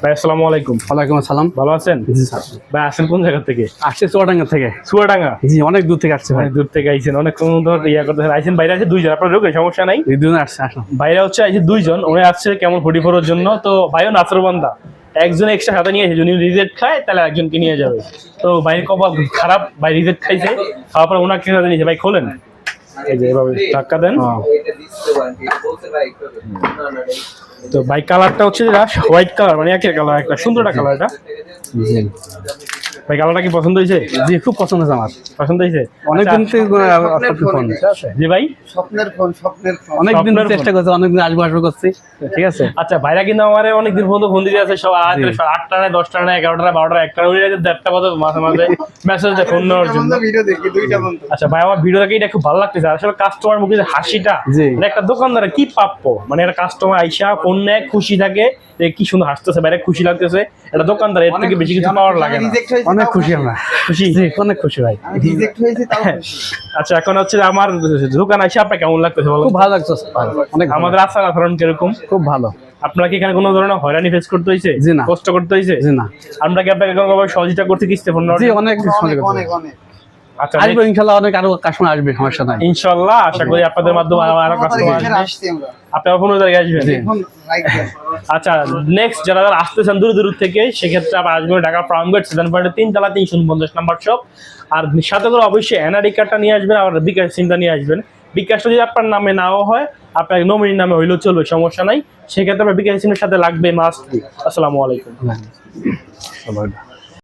ভাই আসসালামু আলাইকুম। ওয়ালাইকুম আসসালাম। ভালো আছেন? জি স্যার। ভাই আসেন কোন জায়গা থেকে? আসছে চুয়াডাঙ্গা থেকে। চুয়াডাঙ্গা? জি, অনেক দূর থেকে আসছে ভাই। অনেক দূর থেকে আইছেন, অনেক সুন্দর করতেছেন। আইছেন বাইরে আছে দুইজন, আপনার ঢোকে সমস্যা নাই। এই দুজন আসছে আসুন। বাইরে হচ্ছে আইছে দুইজন, উনি আসছে কেমন 44 এর জন্য। তো ভাইও নাসরবান্দা, একজন এক্সট্রা হাতে নিয়ে এসে যদি রিজেক্ট খায় তাহলে একজনকে নিয়ে যাবে। তো বাইরের কপাল খারাপ, ভাই রিজেক্ট খাইছে, খাওয়ার পর ওনাকে হাতে নিয়েছে। ভাই খোলেন, এই যে এভাবে ধাক্কা দেন। তো ভাই কালারটা হচ্ছে যেটা হোয়াইট কালার, মানে একের কালার, একটা সুন্দর একটা কালার এটা। জি ভাই কালারটা কি পছন্দ হয়েছে? জি, খুব পছন্দ হয়েছে আমার। পছন্দ হয়েছে অনেকদিন থেকে ফোন। জি ভাই, স্বপ্নের ফোন। অনেকদিন স্বপ্নের চেষ্টা ফোন। করছি, অনেকদিন আসবো করছি। ঠিক আছে। আচ্ছা ভাইরা কিন্তু আমার অনেকদিন পর্যন্ত ফোন দিতে আছে, সব রাত 8টা না 10টা না 11টা 12টা 1টা হয়ে যায়, 1:30টা পর্যন্ত মাঝে মাঝে মেসেজ দেয় ফোন নেওয়ার জন্য। ভিডিও দেখি 2টা পর্যন্ত। আচ্ছা ভাই, আমার ভিডিও দেখে এটা খুব ভালো লাগতেছে। আসলে কাস্টমার মুখে যে হাসিটা, জি। মানে একটা দোকানদার কি প্রাপ্য, মানে একটা কাস্টমার আইসা ফোন নেয় খুশি থাকে, যে কি সুন্দর হাসতেছে, বাইরে খুশি লাগতেছে, এটা দোকানদার এর থেকে বেশি কিছু পাওয়ার লাগে না। রিজেক্ট হয়েছে, অনেক খুশি আমরা। খুশি? জি, অনেক খুশি ভাই। আমি রিজেক্ট হয়েছে তাও খুশি। আচ্ছা এখন হচ্ছে আমার দোকান আইসা আপনার কেমন লাগতেছে বলো? খুব ভালো লাগছে ভাই, অনেক ভালো। আমাদের আচার আচরণ কিরকম? খুব ভালো। আপনার কি এখানে কোনো ধরনের হয়রানি ফেস করতে হয়েছে? জি না। কষ্ট করতে হয়েছে? জি না। আমরা কি আপনাকে কোনোভাবে সহযোগিতা করতে কিস্তে ফোন জি, অনেক অনেক অনেক অনেক। আচ্ছা আসবে ইনশাল্লাহ, অনেক আরো কাস্টমার আসবে, সমস্যা নাই। ইনশাআল্লাহ আশা করি আপনাদের মাধ্যমে আরো কাস্টমার আসবে। আসছি আমরা। আপনারা 15 তারিখে আসবেন। এখন লাইক দেন। আচ্ছা নেক্সট যারা যারা আসতেছেন দূর দূর থেকে, সেক্ষেত্রে আপনার আসবেন ঢাকা ফার্মগেট সিজন পয়েন্টে 3 তলা 349 নাম্বার শপ। আর সাথে করে অবশ্যই এনআরডি কার্ডটা নিয়ে আসবেন, আর বিকাশ সিমটা নিয়ে আসবেন। বিকাশটা যদি আপনার নামে নাও হয়, আপনার নমিনির নামে হইলেও চলবে, সমস্যা নাই। সেক্ষেত্রে আপনার বিকাশ সিমের সাথে লাগবে মাস্ট বি। আসসালামু আলাইকুম। সবাই